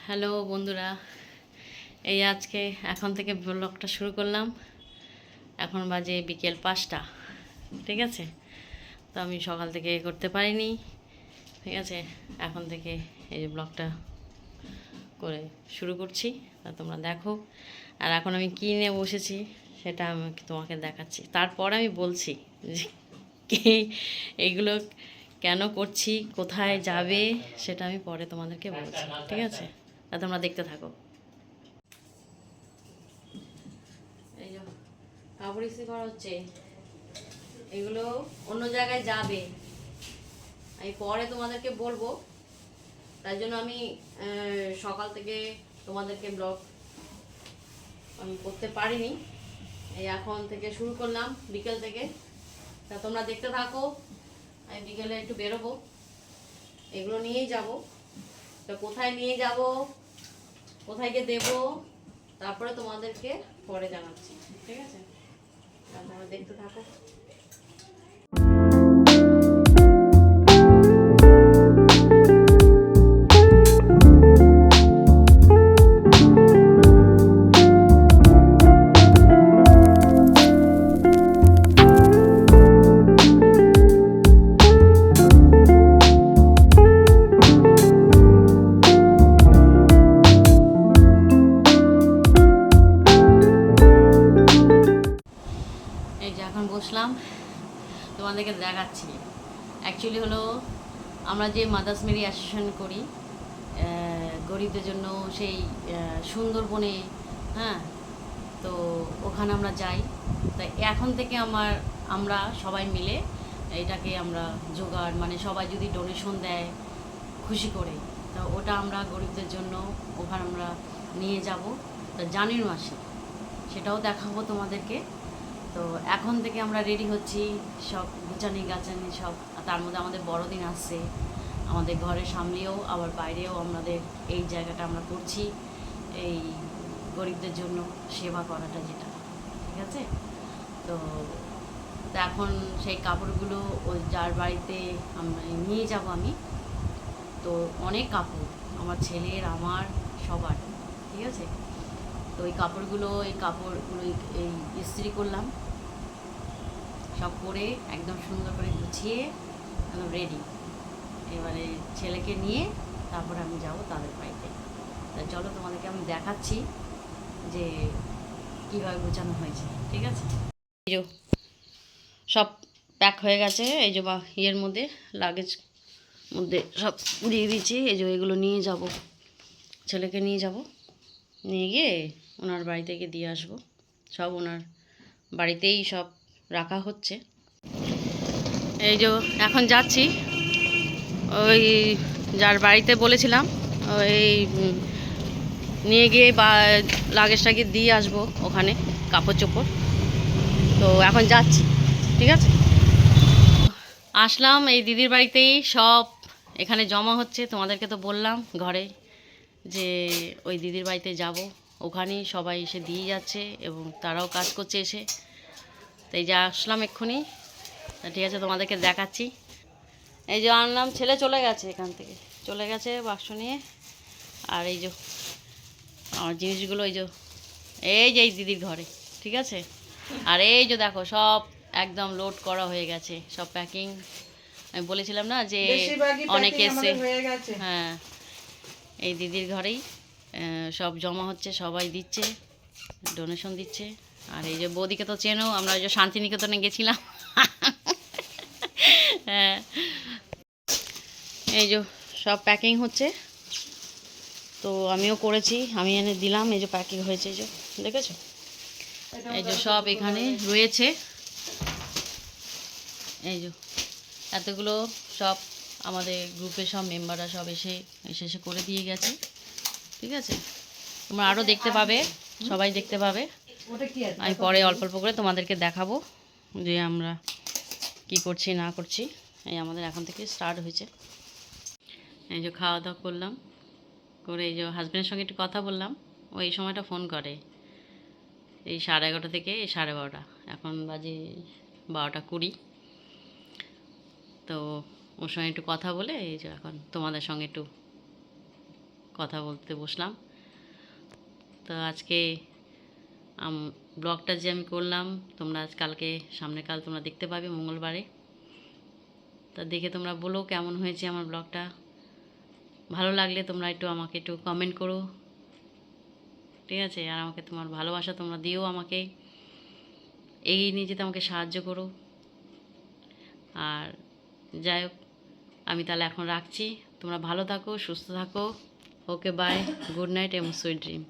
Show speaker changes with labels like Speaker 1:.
Speaker 1: Hello বন্ধুরা, এই আজকে এখন থেকে ব্লগটা শুরু করলাম। এখন বাজে বিকেল 5টা। ঠিক আছে, তো আমি সকাল থেকে করতে পারিনি। ঠিক আছে, এখন থেকে এই যে ব্লগটা করে শুরু করছি, তা তোমরা দেখো। আর এখন আমি কী নিয়ে বসেছি সেটা আমি তোমাকে দেখাচ্ছি, তারপর আমি বলছি যে কি এগুলো কেন করছি, কোথায় যাবে সেটা আমি পরে তোমাদেরকে বলছি। ঠিক আছে, তা তোমরা দেখতে থাকো। এই যে কাপড় ইস্ত্রি করা হচ্ছে, এগুলো অন্য জায়গায় যাবে, আমি পরে তোমাদেরকে বলবো। তাই জন্য আমি সকাল থেকে তোমাদেরকে ব্লগ আমি করতে পারিনি, এই এখন থেকে শুরু করলাম বিকেল থেকে। তা তোমরা দেখতে থাকো। আমি বিকেলে একটু বেরোবো, এগুলো নিয়েই যাব। তো কোথায় নিয়ে যাব, কোথায় গিয়ে দেবো, তারপরে তোমাদেরকে পরে জানাচ্ছি। ঠিক আছে, তা তোমরা দেখতে থাকো। এই যে এখন বসলাম, তোমাদেরকে দেখাচ্ছি। অ্যাকচুয়ালি হলো, আমরা যে মাদার্স মেরি অ্যাসোসিয়েশন করি গরিবদের জন্য, সেই সুন্দরবনে, হ্যাঁ, তো ওখানে আমরা যাই। তাই এখন থেকে আমরা সবাই মিলে এটাকে আমরা জোগাড়, মানে সবাই যদি ডোনেশন দেয় খুশি করে, তো ওটা আমরা গরিবদের জন্য ওখানে আমরা নিয়ে যাব। তো জানুয়ারি মাসে সেটাও দেখাবো তোমাদেরকে। তো এখন থেকে আমরা রেডি হচ্ছি, সব গুছানি গাছানি সব। তার মধ্যে আমাদের বড়দিন আসছে, আমাদের ঘরের সামনেও আবার বাইরেও আমাদের এই জায়গাটা আমরা করছি, এই গরিবদের জন্য সেবা করাটা যেটা। ঠিক আছে, তো এখন সেই কাপড়গুলো ওই যার বাড়িতে আমরা নিয়ে যাব আমি। তো অনেক কাপড় আমার ছেলের, আমার, সবার। ঠিক আছে, তো এই কাপড়গুলো এই ইস্ত্রি করলাম, সব করে একদম সুন্দর করে গুছিয়ে একদম রেডি। এবারে ছেলেকে নিয়ে তারপরে আমি যাব তাদের বাড়িতে। তা চলো তোমাদেরকে আমি দেখাচ্ছি যে কীভাবে গোছানো হয়েছে। ঠিক আছে, এই যে সব প্যাক হয়ে গেছে, এই যে বা ইয়ের মধ্যে লাগেজ মধ্যে সব দিয়ে দিচ্ছি। এই যে এগুলো নিয়ে যাব, ছেলেকে নিয়ে যাব, নিয়ে গিয়ে ওনার বাড়ি থেকে দিয়ে আসবো। সব ওনার বাড়িতেই সব রাখা হচ্ছে। এই যে এখন যাচ্ছি ওই যার বাড়িতে বলেছিলাম, ওই নিয়ে গিয়ে বা লাগেজটাকে দিয়ে আসবো ওখানে, কাপড় চোপড়। তো এখন যাচ্ছি। ঠিক আছে, আসলাম এই দিদির বাড়িতেই, সব এখানে জমা হচ্ছে। তোমাদেরকে তো বললাম ঘরে যে ওই দিদির বাড়িতে যাব, ওখানেই সবাই এসে দিয়ে যাচ্ছে এবং তারাও কাজ করছে এসে। তাই যে আসলাম এক্ষুনি। ঠিক আছে, তোমাদেরকে দেখাচ্ছি। এই যে আনলাম, ছেলে চলে গেছে, এখান থেকে চলে গেছে বাক্স নিয়ে। আর এই যে আমার জিনিসগুলো, এই যে এই দিদির ঘরে। ঠিক আছে, আর এই যে দেখো সব একদম লোড করা হয়ে গেছে, সব প্যাকিং। আমি বলেছিলাম না যে অনেকে এসে, হ্যাঁ, এই দিদির ঘরেই সব জমা হচ্ছে, সবাই দিচ্ছে, ডোনেশন দিচ্ছে। আর এই যে বৌদিকে তো চেনো, আমরা ওই যে শান্তিনিকেতনে গেছিলাম। হ্যাঁ, এই যে সব প্যাকিং হচ্ছে, তো আমিও করেছি, আমি এনে দিলাম। এই যে প্যাকিং হয়েছে, এই যে দেখেছো, এই যে সব এখানে রয়েছে। এই যে এতগুলো সব আমাদের গ্রুপের সব মেম্বাররা সব এসে এসে করে দিয়ে গেছে। ঠিক আছে, তোমরা আরও দেখতে পাবে, সবাই দেখতে পাবে। আমি পরে অল্প অল্প করে তোমাদেরকে দেখাবো যে আমরা কি করছি না করছি। এই আমাদের এখন থেকে স্টার্ট হয়েছে। এই যে খাওয়া দাওয়া করলাম, করে এই যে হাজব্যান্ডের সঙ্গে একটু কথা বললাম। ও এই সময়টা ফোন করে, এই 11:30 থেকে 12:30। এখন বাজে 12:20। তো ওর সঙ্গে একটু কথা বলে এই যে এখন তোমাদের সঙ্গে একটু কথা বলতে বসলাম। তো আজকে ব্লগটা যে আমি করলাম, তোমরা কালকে সামনে কাল তোমরা দেখতে পাবে মঙ্গলবারে। তা দেখে তোমরা বলো কেমন হয়েছে আমার ব্লগটা। ভালো লাগলে তোমরা আমাকে একটু কমেন্ট করো, ঠিক আছে? আর আমাকে তোমার ভালোবাসা তোমরা দিও, আমাকে এগিয়ে নিয়ে যেতে আমাকে সাহায্য করো। আর যাই হোক, আমি তাহলে এখন রাখছি। তোমরা ভালো থাকো, সুস্থ থাকো। ওকে, বাই, গুড নাইট এবং সুইট ড্রিম।